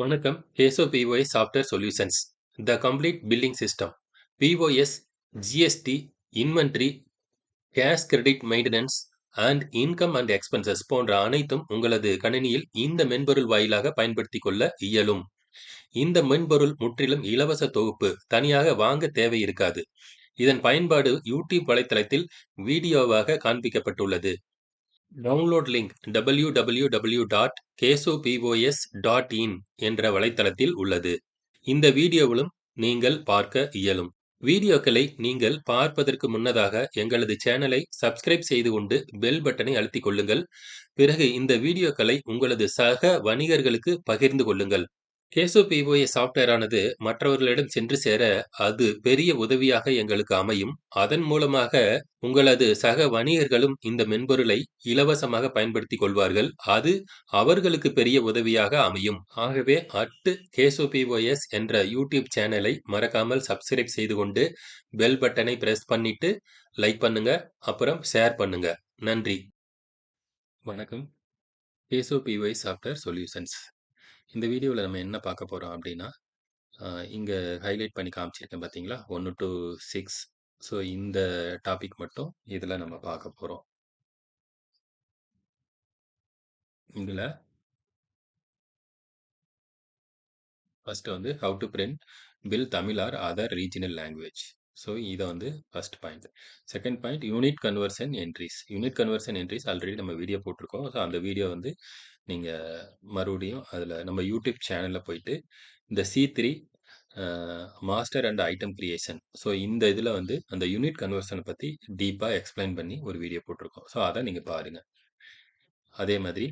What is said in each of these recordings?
வணக்கம். Keso POS software solutions. The complete billing system. POS, GST, inventory, cash credit maintenance and income and expenses போன்ற அனைத்தும் உங்களது கணினியில் இந்த மென்பொருள் வாயிலாக பயன்படுத்திக் கொள்ள இயலும். இந்த மென்பொருள் முற்றிலும் இலவச தொகுப்பு, தனியாக வாங்க தேவை இருக்காது. இதன் பயன்பாடு யூடியூப் வலைத்தளத்தில் வீடியோவாக காண்பிக்கப்பட்டுள்ளது. டவுன்லோட் லிங்க் www.kesopos.in என்ற வலைத்தளத்தில் உள்ளது. இந்த வீடியோவிலும் நீங்கள் பார்க்க இயலும். வீடியோக்களை நீங்கள் பார்ப்பதற்கு முன்னதாக எங்களது சேனலை சப்ஸ்கிரைப் செய்து கொண்டு பெல் பட்டனை அழுத்திக் கொள்ளுங்கள். பிறகு இந்த வீடியோக்களை உங்களது சக வணிகர்களுக்கு பகிர்ந்து கொள்ளுங்கள். கேசோ பிஓஎஸ் சாஃப்ட்வேர் ஆனது மற்றவர்களிடம் சென்று சேர அது பெரிய உதவியாக எங்களுக்கு அமையும். அதன் மூலமாக உங்களது சக வணிகர்களும் இந்த மென்பொருளை இலவசமாக பயன்படுத்திக் கொள்வார்கள். அது அவர்களுக்கு பெரிய உதவியாக அமையும். ஆகவே கேசோ பிஓஎஸ் என்ற யூடியூப் சேனலை மறக்காமல் சப்ஸ்கிரைப் செய்து கொண்டு பெல் பட்டனை பிரஸ் பண்ணிட்டு லைக் பண்ணுங்க, அப்புறம் ஷேர் பண்ணுங்க. நன்றி. வணக்கம். கேசோ பிஓஎஸ் சாஃப்ட்வேர் சொல்யூஷன்ஸ். இந்த வீடியோவில் நம்ம என்ன பார்க்க போகிறோம் அப்படின்னா, இங்கே ஹைலைட் பண்ணி காமிச்சிருக்கேன் பார்த்தீங்களா, 1 to 6. ஸோ இந்த டாபிக் மட்டும் இதில் நம்ம பார்க்க போகிறோம். இதில் ஃபஸ்ட்டு வந்து how to print bill Tamil or other regional language. So இதை வந்து first point. Second point unit conversion entries. Unit conversion entries already நம்ம வீடியோ போட்டிருக்கோம். ஸோ அந்த வீடியோ வந்து நீங்கள் மறுபடியும் அதில் நம்ம யூடியூப் சேனலில் போயிட்டு இந்த C3 master and item creation. So இந்த இதில் வந்து அந்த யூனிட் கன்வர்ஷனை பற்றி டீப்பாக எக்ஸ்பிளைன் பண்ணி ஒரு வீடியோ போட்டிருக்கோம். ஸோ அதை நீங்கள் பாருங்கள். அதே மாதிரி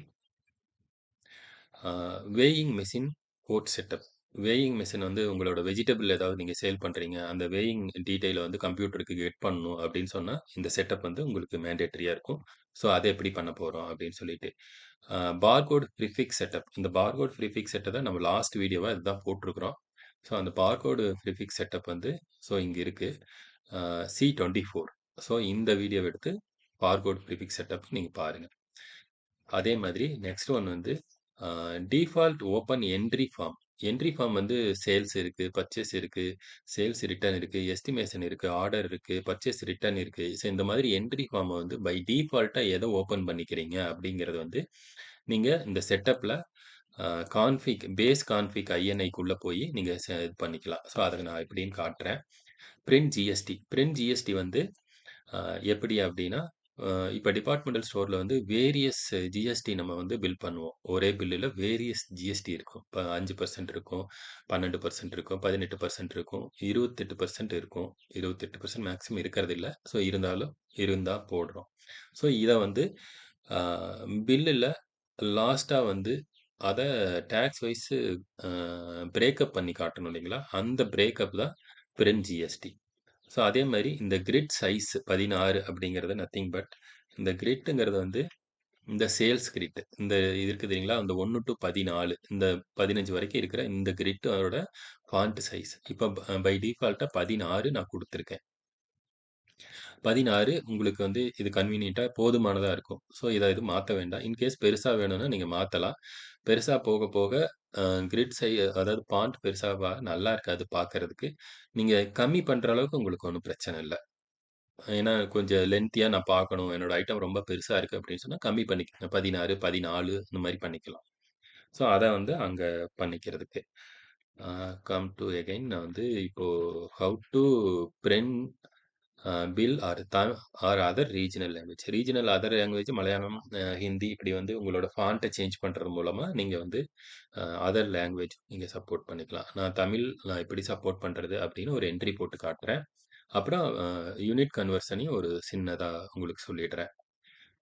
weighing machine code setup. Weighing machine வந்து உங்களோட வெஜிடபிள் ஏதாவது நீங்கள் சேல் பண்ணுறீங்க, அந்த வேயிங் டீட்டெயிலை வந்து கம்ப்யூட்டருக்கு கெட் பண்ணணும் அப்படின்னு சொன்னால் இந்த செட்டப் வந்து உங்களுக்கு மேண்டேட்டரியாக இருக்கும். ஸோ அதை எப்படி பண்ண போகிறோம் அப்படின்னு சொல்லிட்டு பார்கோட் ப்ரிஃபிக்ஸ் செட்டப். இந்த பார்கோட் ப்ரிஃபிக்ஸ் செட்டை நம்ம லாஸ்ட் வீடியோவாக இதுதான் போட்டிருக்கிறோம். ஸோ அந்த பார்கோடு ப்ரிஃபிக்ஸ் செட்டப் வந்து இங்கே இருக்குது, C24. ஸோ இந்த வீடியோவை எடுத்து பார்கோட் ப்ரிஃபிக்ஸ் செட்டப் நீங்கள் பாருங்கள். அதே மாதிரி நெக்ஸ்ட் ஒன் வந்து default open entry form. Entry form வந்து சேல்ஸ் இருக்குது, பர்ச்சேஸ் இருக்குது, சேல்ஸ் ரிட்டர்ன் இருக்குது, எஸ்டிமேஷன் இருக்குது, ஆர்டர் இருக்குது, பர்ச்சேஸ் ரிட்டர்ன் இருக்குது. ஸோ இந்த மாதிரி என்ட்ரி ஃபார்மை வந்து பை டிஃபால்ட்டாக எதை ஓப்பன் பண்ணிக்கிறீங்க அப்படிங்கிறது வந்து நீங்கள் இந்த செட்டப்பில் பேஸ் கான்ஃபிக் ஐஎன்ஐக்குள்ளே போய் நீங்கள் இது பண்ணிக்கலாம். ஸோ அதை நான் எப்படின்னு காட்டுறேன். பிரிண்ட் ஜிஎஸ்டி வந்து எப்படி அப்படின்னா, இப்போ டிபார்ட்மெண்டல் ஸ்டோரில் வந்து வேரியஸ் ஜிஎஸ்டி நம்ம வந்து பில் பண்ணுவோம். ஒரே பில்லில் வேரியஸ் ஜிஎஸ்டி இருக்கும். இப்போ 5% இருக்கும், 12% இருக்கும், 18% இருக்கும், 28% இருக்கும். 28% மேக்ஸிமம் இருக்கிறது இல்லை. ஸோ இருந்தால் போடுறோம். ஸோ இதை வந்து பில்லில் லாஸ்ட்டாக வந்து அதை டேக்ஸ் வைஸு பிரேக்கப் பண்ணி காட்டணும் இல்லைங்களா, அந்த பிரேக்கப் தான் பிரிண்ட் ஜிஎஸ்டி. ஸோ அதே மாதிரி இந்த கிரிட் சைஸ் 16 அப்படிங்கிறது நத்திங் பட் இந்த கிரிட்டுங்கிறது வந்து இந்த சேல்ஸ் கிரிட், இந்த இது இருக்குது தெரியுங்களா, அந்த 1 to 14, இந்த 15 வரைக்கும் இருக்கிற இந்த கிரிட்டோட ஃபாண்ட் சைஸ் இப்போ பை டிஃபால்ட்டாக 16 நான் கொடுத்துருக்கேன். 16 உங்களுக்கு வந்து இது கன்வீனியண்ட்டாக போதுமானதாக இருக்கும். ஸோ இதை இது மாற்ற வேண்டாம். இன்கேஸ் பெருசாக வேணும்னா நீங்கள் மாற்றலாம். பெருசாக போக போக கிரிட் அதாவது பாண்ட் பெருசாக நல்லா இருக்காது பார்க்கறதுக்கு. நீங்கள் கம்மி பண்ணுற அளவுக்கு உங்களுக்கு ஒன்றும் பிரச்சனை இல்லை. ஏன்னா கொஞ்சம் லென்த்தியாக நான் பார்க்கணும், என்னோட ஐட்டம் ரொம்ப பெருசாக இருக்குது அப்படின்னு சொன்னால் கம்மி பண்ணிக்கங்க. 16, 14 இந்த மாதிரி பண்ணிக்கலாம். ஸோ அதை வந்து அங்கே பண்ணிக்கிறதுக்கு. கம் டு எகைன் நான் வந்து இப்போது how to print bill or other regional language. Regional other language Malayalam, Hindi, இப்படி வந்து உங்களோட ஃபாண்ட்டை சேஞ்ச் பண்ணுறது மூலமாக நீங்கள் வந்து அதர் லாங்குவேஜ் நீங்கள் சப்போர்ட் பண்ணிக்கலாம். நான் எப்படி சப்போர்ட் பண்ணுறது அப்படின்னு ஒரு என்ட்ரி போட்டு காட்டுறேன். அப்புறம் யூனிட் கன்வர்ஷனையும் ஒரு சின்னதாக உங்களுக்கு சொல்லிடுறேன்.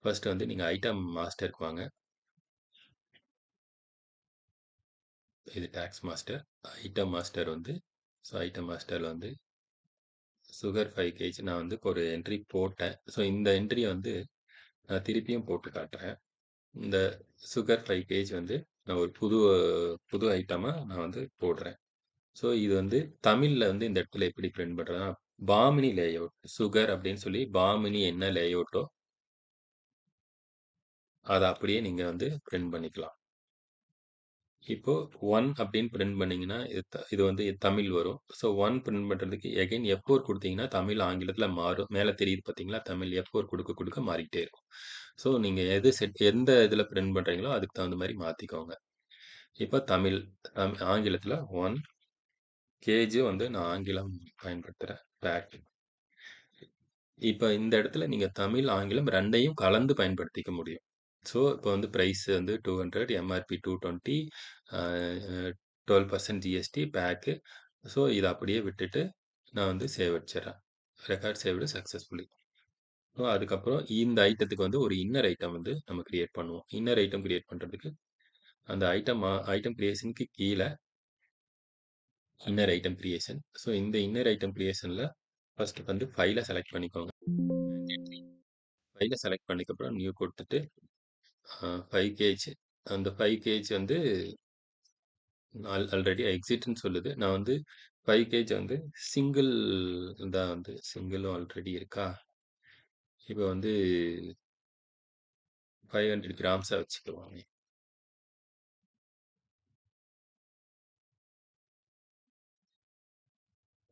ஃபர்ஸ்ட் வந்து நீங்கள் ஐட்டம் மாஸ்டருக்கு வாங்க. இது டேக்ஸ் மாஸ்டர். ஐட்டம் மாஸ்டர் வந்து ஐட்டம் மாஸ்டரில் வந்து சுகர் 5 kg நான் வந்து ஒரு என்ட்ரி போட்டேன். ஸோ இந்த என்ட்ரியை வந்து நான் திருப்பியும் போட்டு காட்டுறேன். இந்த சுகர் 5 kg வந்து நான் ஒரு புது ஐட்டமாக நான் வந்து போடுறேன். ஸோ இது வந்து தமிழில் வந்து இந்த இடத்துல எப்படி பிரிண்ட் பண்ணுறதுனா, பாமினி லேஅவுட் சுகர் அப்படின்னு சொல்லி பாமினி என்ன லேஅவுட்டோ அதை அப்படியே நீங்கள் வந்து பிரிண்ட் பண்ணிக்கலாம். இப்போ 1 அப்படின்னு பிரிண்ட் பண்ணீங்கன்னா, இது வந்து தமிழ் வரும். ஸோ 1 பிரிண்ட் பண்றதுக்கு எகைன் F4 குடுத்தீங்கன்னா, தமிழ் ஆங்கிலத்தில மாறும். மேல தெரியுது பார்த்தீங்களா? தமிழ் F4 குடுக்க குடுக்க மாறிக்கிட்டே இருக்கும். ஸோ நீங்க எந்த இதில பிரிண்ட் பண்றீங்களோ, அதுக்கு தகுந்த மாரி மாத்திக்கோங்க. இப்ப தமிழ் ஆங்கிலத்தில 1 கேஜ் வந்து நான் ஆங்கிலம் பயன்படுத்துறேன். பேக். இப்ப இந்த இடத்துல நீங்க தமிழ், ஆங்கிலம் 2யும் கலந்து பயன்படுத்திக்க முடியும். ஸோ, இப்போ வந்து பிரைஸ் வந்து 200 எம்ஆர்பி 220 அ அ 12% ஜிஎஸ்டி பேக்கு. ஸோ, இத அப்படியே விட்டுட்டு நான் வந்து சேவ் அடிச்சிடுறேன். Record saved successfully. ஸோ, அதுக்கப்புறம் இந்த ஐட்டத்துக்கு வந்து ஒரு இன்னர் ஐட்டம் வந்து நம்ம கிரியேட் பண்ணுவோம். இன்னர் ஐட்டம் கிரியேட் பண்றதுக்கு அந்த ஐட்டம் கிரியேஷனுக்கு கீழ இன்னர் ஐட்டம் கிரியேஷன். ஸோ, இந்த இன்னர் ஐட்டம் கிரியேஷன்ல ஃபர்ஸ்ட் வந்து ஃபைல செலக்ட் பண்ணிக்கோங்க. ஃபைல செலக்ட் பண்ணதுக்கப்புறம் நியூ குடுத்துட்டு 5 கேஜ் அந்த 5 கேஜ் வந்து ஆல்ரெடி எக்ஸிட்ன்னு சொல்லுது. நான் வந்து 5 கேஜ் வந்து சிங்கிள் தான் வந்து சிங்கிளும் ஆல்ரெடி இருக்கா? இப்ப வந்து 500 கிராம்ஸா வச்சுக்குவோமே.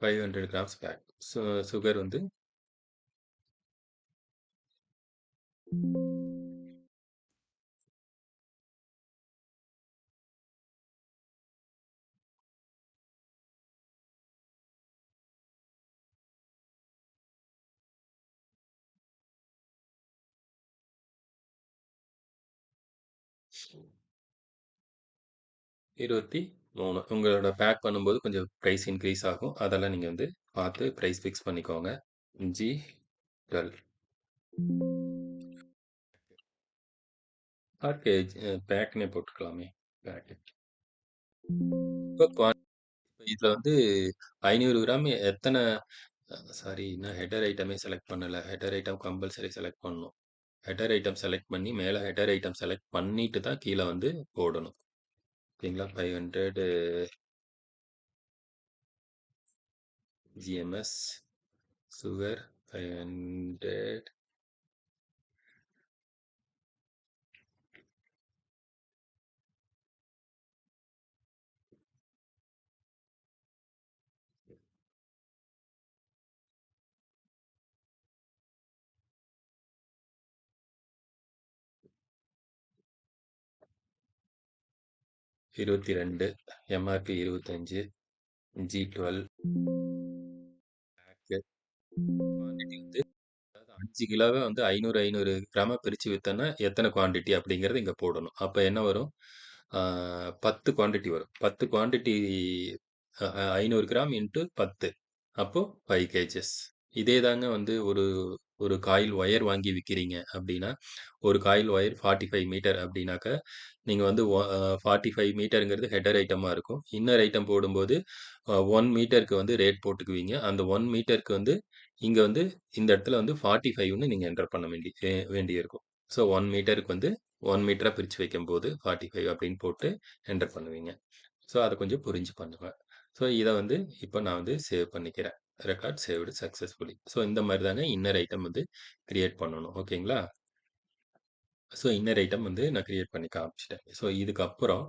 500 கிராம்ஸ் பேக். சுகர் வந்து 23. உங்களோட பேக் பண்ணும்போது கொஞ்சம் பிரைஸ் இன்கிரீஸ் ஆகும். அதெல்லாம் நீங்க வந்து பார்த்து பிரைஸ் ஃபிக்ஸ் பண்ணிக்கோங்க. G12 ஆர் கேஜ் பேக்ன்னே போட்டுக்கலாமே. பேக். இப்ப இதுல வந்து 500 கிராம் எத்தன சாரி இன்னும் ஹெடர் ஐட்டமே செலக்ட் பண்ணல. ஹெடர் ஐட்டம் கம்பல்சரி செலக்ட் பண்ணணும். ஹெடர் ஐட்டம் செலக்ட் பண்ணி, மேல ஹெடர் ஐட்டம் செலக்ட் பண்ணிட்டு தான் கீழ வந்து போடணும். ஓகேங்களா? 500 GMS sugar 500 22 MRP 25 G12 pack quantity வந்து அதாவது 5 கிலோவ வந்து 500, 500 கிராமா பிரிச்சு வித்தோம்னா, எத்தன குவான்டிட்டி அப்படிங்கிறது இங்க போடணும். அப்ப என்ன வரும்? ஆ 10 குவான்டிட்டி வரும். 10 குவான்டிட்டி 500 கிராம் இன்டு 10 அப்போ 5 கேஜஸ். இதே தாங்க வந்து ஒரு ஒரு காயில் ஒயர் வாங்கி விக்கிறீங்க அப்படின்னா, ஒரு காயில் ஒயர் 45 மீட்டர் அப்படின்னாக்க, நீங்க வந்து 45 மீட்டர்ங்கிறது ஹெடர் ஐட்டமா இருக்கும். இன்னர் ஐட்டம் போடும்போது 1 மீட்டருக்கு வந்து ரேட் போட்டுக்குவீங்க. அந்த 1 மீட்டருக்கு வந்து இங்க வந்து இந்த இடத்துல வந்து 45ன்னு நீங்க என்டர் பண்ண வேண்டியிருக்கும். ஸோ 1 மீட்டருக்கு வந்து 1 மீட்டரா பிரிச்சு வைக்கும்போது 45 அப்படின்னு போட்டு என்டர் பண்ணுவீங்க. ஸோ அத கொஞ்சம் புரிஞ்சு பண்ணுங்க. ஸோ இத வந்து இப்ப நான் வந்து சேவ் பண்ணிக்கிறேன். Record saved successfully. ஸோ இந்த மாரி தாங்க இன்னர் ஐட்டம் வந்து கிரியேட் பண்ணணும். ஓகேங்களா? ஸோ இன்னர் ஐட்டம் வந்து நான் கிரியேட் பண்ணி காமிச்சுட்டேன். ஸோ இதுக்கப்புறம்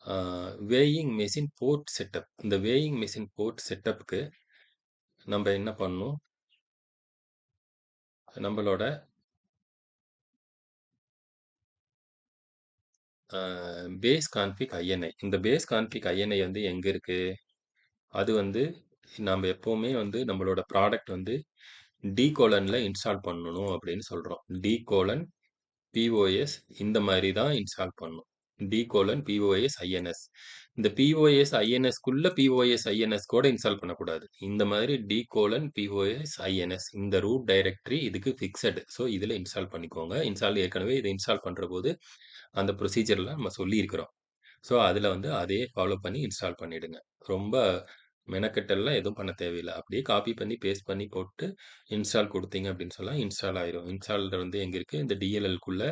ஆ வேயிங் மெஷின் போர்ட் செட்டப். இந்த வேயிங் மெஷின் போர்ட் செட்டப்க்கு நம்ப என்ன பண்ணணும்? நம்பளோட அ பேஸ் கான்ஃபிக் INI. இந்த பேஸ் கான்ஃபிக் INI வந்து எங்க இருக்கு? அது வந்து நம்ப எப்பவுமே வந்து நம்மளோட ப்ராடக்ட் வந்து டி கோலன்ல இன்ஸ்டால் பண்ணணும் அப்படின்னு சொல்றோம். டி கோலன் பிஓஎஸ் இந்த மாரி தான் இன்ஸ்டால் பண்ணணும். D colon POS INS. இந்த பிஓஎஸ் ஐஎன்எஸ்க்குள்ள பிஓஎஸ் ஐஎன்எஸ் கூட இன்ஸ்டால் பண்ணக்கூடாது. இந்த மாதிரி டி கோலன் பிஓஎஸ் ஐஎன்எஸ் இந்த ரூட் டைரக்டரி இதுக்கு ஃபிக்ஸட். ஸோ இதுல இன்ஸ்டால் பண்ணிக்கோங்க. ஏற்கனவே இத இன்ஸ்டால் பண்றபோது அந்த ப்ரொசீஜர்லாம் நம்ம சொல்லியிருக்கிறோம். ஸோ அதுல வந்து அதையே ஃபாலோ பண்ணி இன்ஸ்டால் பண்ணிடுங்க. ரொம்ப மெனக்கெட்டல்லாம் எதுவும் பண்ண தேவையில்ல. அப்படியே காப்பி பண்ணி, பேஸ்ட் பண்ணி போட்டு இன்ஸ்டால் குடுத்தீங்க அப்படின்னு சொன்னா இன்ஸ்டால் ஆயிரும். இன்ஸ்டாலர் வந்து எங்க இருக்கு? இந்த டிஎல்எல்க்குள்ள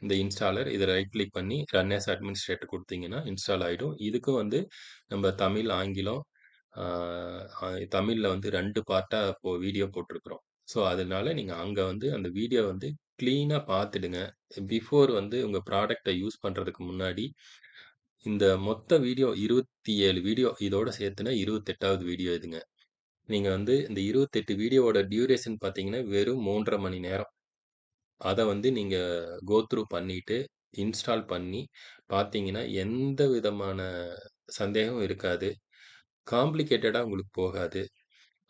இந்த இன்ஸ்டாலர் இத ரைட் கிளிக் பண்ணி ரன் ஆஸ் அட்மினிஸ்ட்ரேட்டர் குடுத்தீங்கன்னா இன்ஸ்டால் ஆயிடும். இதுக்கும் வந்து நம்ம தமிழ், ஆங்கிலம் ஆ அ தமிழ்ல வந்து 2 பார்ட்டா வீடியோ போட்டிருக்கிறோம். ஸோ அதனால நீங்க அங்க வந்து அந்த வீடியோ வந்து கிளீனா பார்த்துடுங்க. பிஃபோர் வந்து உங்க ப்ராடக்ட்ட யூஸ் பண்றதுக்கு முன்னாடி இந்த மொத்த வீடியோ 27 வீடியோ இதோட சேர்த்துனா 28வது வீடியோ இதுங்க. நீங்க வந்து இந்த 28 வீடியோவோட டியூரேஷன் பார்த்தீங்கன்னா, வெறும் 3 1/2 மணி நேரம். அத வந்து நீங்க கோ த்ரூ பண்ணிட்டு, இன்ஸ்டால் பண்ணி பார்த்தீங்கன்னா, எந்த விதமான சந்தேகமும் இருக்காது. காம்ப்ளிகேட்டடா உங்களுக்கு போகாது.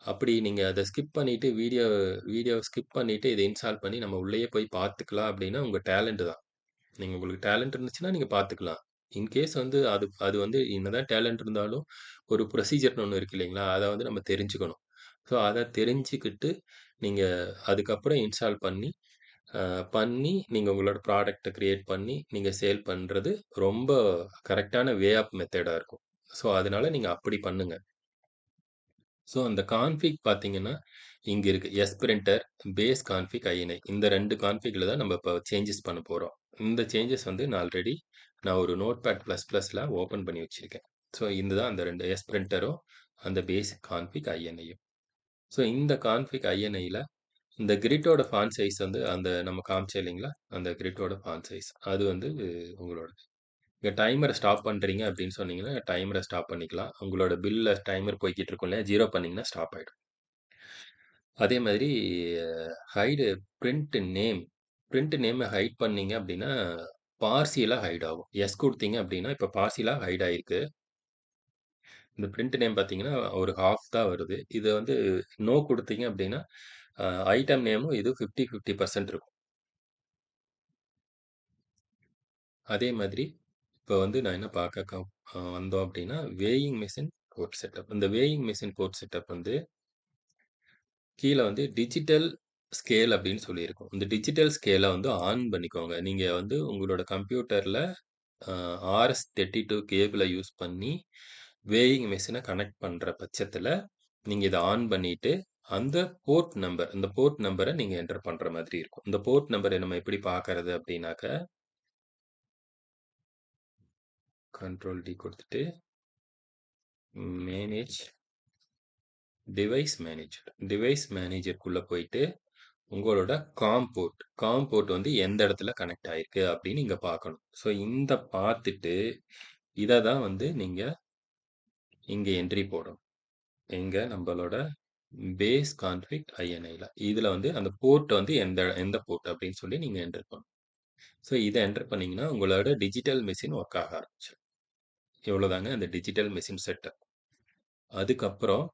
அப்படி நீங்க அத ஸ்கிப் பண்ணிட்டு வீடியோவ ஸ்கிப் பண்ணிட்டு இத இன்ஸ்டால் பண்ணி நம்ம உள்ளேயே போய் பார்த்துக்கலாம் அப்படின்னா, உங்க டேலண்ட் தான். உங்களுக்கு டேலண்ட் இருந்துச்சுன்னா நீங்க பார்த்துக்கலாம். இன்கேஸ் வந்து அது அது வந்து என்னதான் டேலண்ட் இருந்தாலும், ஒரு ப்ரொசீஜர்ன்னு ஒண்ணு இருக்கு இல்லைங்களா? அத வந்து நம்ம தெரிஞ்சுக்கணும். ஸோ, அத தெரிஞ்சுக்கிட்டு, நீங்க அதுக்கப்புறம் இன்ஸ்டால் பண்ணி நீங்க உங்களோட ப்ராடக்ட்ட கிரியேட் பண்ணி, நீங்க சேல் பண்றது ரொம்ப கரெக்ட்டான வே ஆஃப் மெத்தடா இருக்கும். ஸோ, அதனால நீங்க அப்படி பண்ணுங்க. ஸோ, அந்த கான்ஃபிக் பார்த்தீங்கன்னா, இங்க இருக்கு. S printer, base config, INI. இந்த 2 கான்ஃபிக்ல தான் நம்ம இப்ப சேஞ்சஸ் பண்ண போறோம். இந்த சேஞ்சஸ் வந்து நான் ஒரு நோட்பேட் ப்ளஸ் ப்ளஸ்ல ஓப்பன் பண்ணி வச்சிருக்கேன். ஸோ, இதுதான் அந்த 2 எஸ் பிரிண்டரும், அந்த பேஸ் கான்ஃபிக் ஐஎன்ஐயும். ஸோ, இந்த கான்ஃபிக் ஐஎன்ஐல இந்த கிரிட்டோட ஃபாண்ட் சைஸ் வந்து அந்த நம்ம காமிச்சோம் இல்லைங்களா? அந்த கிரிட்டோட ஃபாண்ட் சைஸ். அது வந்து உங்களோடது. நீங்க டைமர ஸ்டாப் பண்றீங்க அப்படின்னு சொன்னீங்கன்னா, டைமர ஸ்டாப் பண்ணிக்கலாம். உங்களோட பில்ல டைமர் போய்க்கிட்டு இருக்கும் இல்லையா? 0 பண்ணீங்கன்னா ஸ்டாப் ஆயிடும். அதே மாதிரி ஹைடு பிரிண்ட் நேம். பிரிண்ட் நேம ஹைட் பண்ணீங்க அப்படின்னா, பார்சியலா ஹைட் ஆகும். எஸ் குடுத்தீங்க அப்படின்னா, இப்ப பார்சியலா ஹைட் ஆயிருக்கு. இந்த பிரிண்ட் நேம் பார்த்தீங்கன்னா, ஒரு ஹாஃப் தான் வருது. இத வந்து நோ குடுத்தீங்க அப்படின்னா, அ ஐட்டம் நேமும் இது 50, 50% இருக்கும். அதே மாதிரி இப்ப வந்து நான் என்ன பார்க்க வந்தோம் அப்படின்னா, வேயிங் மெஷின் போர்ட் செட்டப். இந்த வேயிங் மெஷின் போர்ட் செட்டப் வந்து கீழ வந்து டிஜிட்டல் ஸ்கேல் அப்படின்னு சொல்லியிருக்கும். இந்த டிஜிட்டல் ஸ்கேல வந்து ஆன் பண்ணிக்கோங்க. நீங்க வந்து உங்களோட கம்ப்யூட்டர்ல அ RS-32 கேபிள யூஸ் பண்ணி வேயிங் மெஷின கனெக்ட் பண்ற பட்சத்துல, நீங்க இத ஆன் பண்ணிட்டு, அந்த இந்த போர்ட் நம்பர நீங்க என்டர் பண்ற மாதிரி இருக்கும். இந்த போர்ட் நம்பர நம்ம எப்படி பார்க்கறது அப்படின்னாக்க, கண்ட்ரோல் டி குடுத்துட்டு, மேனேஜ் டிவைஸ் மேனேஜர்க்குள்ள போயிட்டு, உங்களோட காம் போர்ட் வந்து எந்த இடத்துல கனெக்ட் ஆயிருக்கு அப்படின்னு இங்க பார்க்கணும். ஸோ இந்த பார்த்துட்டு, இத தான் வந்து நீங்க இங்க என்ட்ரி போடணும். எங்க நம்பளோட பேஸ் கான்ஃபிக் ஐஎன்ஐல. இதுல வந்து அந்த போர்ட் வந்து எந்த எந்த போர்ட் அப்படின்னு சொல்லி நீங்க என்டர் பண்ணணும். ஸோ இத என்டர் பண்ணீங்கன்னா, உங்களோட டிஜிட்டல் மெஷின் ஒர்க் ஆக ஆரம்பிச்சுரும். இவ்வளோதாங்க அந்த டிஜிட்டல் மெஷின் செட்டப். அதுக்கப்புறம்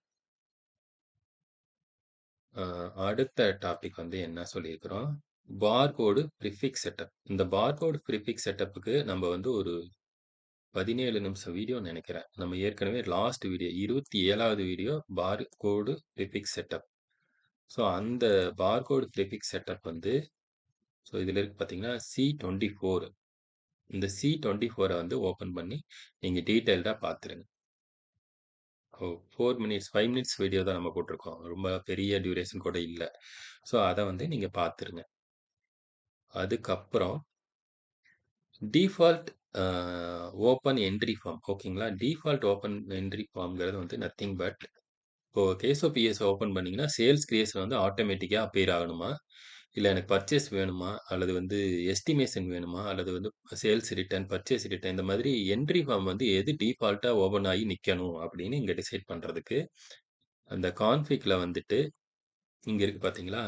அ அடுத்த டாபிக் வந்து என்ன சொல்லியிருக்கிறோம், பார்கோடு ப்ரிஃபிக்ஸ் செட்டப். இந்த பார்கோடு ப்ரிஃபிக்ஸ் செட்டப்புக்கு நம்ம வந்து ஒரு 17 நிமிஷம் வீடியோ நெனைக்கிறேன். நம்ம ஏற்கனவே லாஸ்ட் வீடியோ 27வது video barcode prefix setup. So அந்த பார்கோடு ப்ரிஃபிக்ஸ் செட்டப் வந்து இதுல இருக்கு பார்த்தீங்கன்னா, C24. இந்த C24 வந்து ஓப்பன் பண்ணி நீங்க டீட்டெயில்டா பார்த்துருங்க. 4 மினிட்ஸ், 5 மினிட்ஸ் வீடியோ தான் நம்ம போட்டிருக்கோம். ரொம்ப பெரிய டியூரேஷன் கூட இல்ல. ஸோ அத வந்து நீங்க பார்த்துருங்க. அதுக்கப்புறம் டிஃபால்ட் அ ஓப்பன் என்ட்ரி ஃபார்ம் ஓகேங்களா? டிஃபால்ட் ஓப்பன் என்ட்ரி ஃபார்ம்ங்கிறது வந்து நத்திங் பட் இப்போ கேஸ்-ஓ-பி-எஸ் ஓப்பன் பண்ணீங்கன்னா, சேல்ஸ் கிரியேஷன் வந்து ஆட்டோமேட்டிக்கா அப்பீர் ஆகணுமா? இல்ல எனக்கு பர்ச்சேஸ் வேணுமா? அல்லது வந்து எஸ்டிமேஷன் வேணுமா? அல்லது வந்து சேல்ஸ் ரிட்டர்ன், பர்ச்சேஸ் ரிட்டர்ன் இந்த மாதிரி என்ட்ரி ஃபார்ம் வந்து எது டிஃபால்ட்டா ஓப்பன் ஆகி நிக்கணும் அப்படின்னு இங்க டிசைட் பண்றதுக்கு, அந்த கான்ஃபிக்ல வந்துட்டு இங்க இருக்கு பார்த்தீங்களா?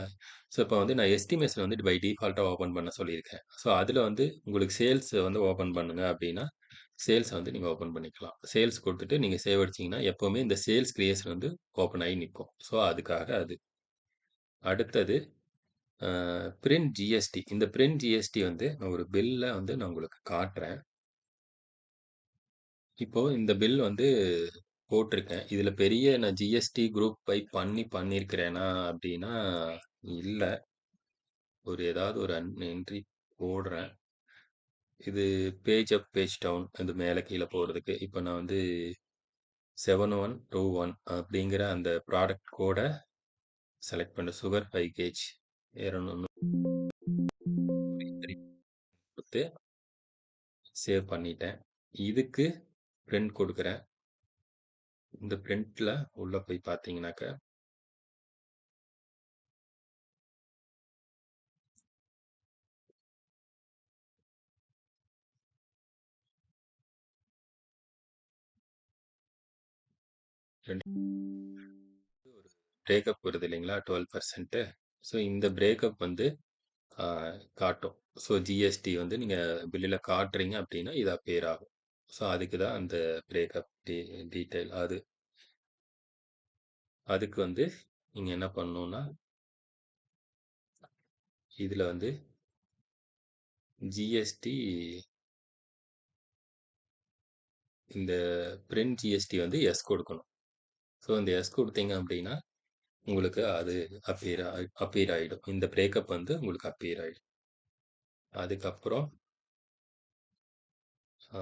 ஸோ, இப்ப வந்து நான் எஸ்டிமேஷன் வந்து பை டிஃபால்ட்டா ஓப்பன் பண்ண சொல்லியிருக்கேன். ஸோ, அதுல வந்து உங்களுக்கு சேல்ஸ் வந்து ஓப்பன் பண்ணுங்க அப்டின்னா, சேல்ஸ வந்து நீங்க ஓப்பன் பண்ணிக்கலாம். சேல்ஸ் குடுத்துட்டு நீங்க சேவ் அடிச்சீங்கன்னா, எப்பவுமே இந்த சேல்ஸ் கிரியேஷன் வந்து ஓப்பன் ஆகி நிக்கும். ஸோ, அதுக்காக அது. அடுத்தது பிரிண்ட் ஜிஎஸ்டி. இந்த பிரிண்ட் ஜிஎஸ்டி வந்து நான் ஒரு பில்ல வந்து நான் உங்களுக்கு காட்டுறேன். இப்போ இந்த பில் வந்து போட்டிருக்கேன். இதுல பெரிய நான் ஜிஎஸ்டி குரூப் பை பண்ணியிருக்கிறேனா அப்டின்னா, இல்ல. ஏதாவது ஒரு என்ட்ரி போடுறேன். இது பேஜ் அப், பேஜ் டவுன் இது மேல கீழ போறதுக்கு. இப்ப நான் வந்து 7121 அப்படிங்கிற அந்த ப்ராடக்ட் கோட செலக்ட் பண்ணேன். சுகர் 5 கேஜ் 200 குடுத்து சேவ் பண்ணிட்டேன். இதுக்கு பிரிண்ட் குடுக்குறேன். இந்த பிரிண்ட்ல உள்ள போய் பார்த்தீங்கன்னாக்க, 2 ஒரு பிரேக்கப் வருது இல்லைங்களா? 12%. ஸோ இந்த பிரேக்கப் வந்து ஆ காட்டும். ஸோ ஜிஎஸ்டி வந்து நீங்க பில்லுல காட்டுறீங்க அப்டின்னா, இது அப்பேர் ஆகும். ஸோ அதுக்கு தான் அந்த பிரேக்கப் டீட்டெயில் அது. அதுக்கு வந்து நீங்க என்ன பண்ணணும்னா, இதுல வந்து ஜிஎஸ்டி இந்த பிரிண்ட் ஜிஎஸ்டி வந்து எஸ் கொடுக்கணும். ஸோ இந்த எஸ் குடுத்தீங்க அப்டின்னா, உங்களுக்கு அது அப்பீர் ஆயிடும். இந்த பிரேக்கப் வந்து உங்களுக்கு அப்பீர் ஆயிடும். அதுக்கப்புறம் ஆ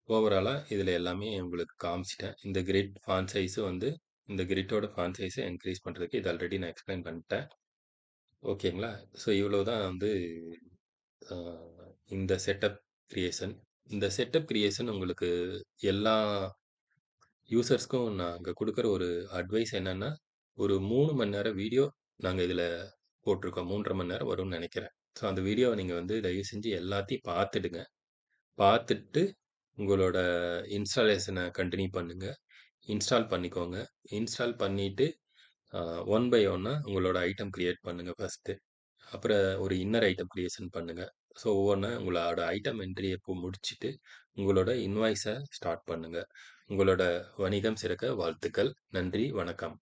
ஓவராலா இதுல எல்லாமே உங்களுக்கு காமிச்சுட்டேன். இந்த கிரிட் ஃபாண்ட் சைஸ் வந்து இந்த கிரிட்டோட ஃபாண்ட் சைஸ இன்கிரீஸ் பண்றதுக்கு இது ஆல்ரெடி நான் எக்ஸ்பிளைன் பண்ணிட்டேன். ஓகேங்களா? ஸோ இவ்வளோ தான் வந்து அ இந்த செட்டப் கிரியேஷன். இந்த செட்டப் கிரியேஷன் உங்களுக்கு எல்லா யூசர்ஸ்க்கும் நாங்க குடுக்குற ஒரு அட்வைஸ் என்னன்னா, ஒரு 3 மணி நேரம் வீடியோ நாங்க இதுல போட்டிருக்கோம். 3 1/2 மணி நேரம் வரும்னு நெனைக்கிறேன். ஸோ அந்த வீடியோவ நீங்க வந்து தயவு செஞ்சு எல்லாத்தையும் பார்த்துடுங்க. பார்த்துட்டு உங்களோட இன்ஸ்டாலேஷன கன்டின்யூ பண்ணுங்க. இன்ஸ்டால் பண்ணிக்கோங்க. இன்ஸ்டால் பண்ணிட்டு அ ஒன் பை ஒன்னா உங்களோட ஐட்டம் கிரியேட் பண்ணுங்க ஃபர்ஸ்ட்டு. அப்புறம் ஒரு இன்னர் ஐட்டம் கிரியேஷன் பண்ணுங்க. ஸோ ஒவ்வொன்னா உங்களோட ஐட்டம் என்ட்ரிய முடிச்சுட்டு, உங்களோட இன்வாய்ஸ ஸ்டார்ட் பண்ணுங்க. உங்களோட வணிகம் சிறக்க வாழ்த்துக்கள். நன்றி, வணக்கம்.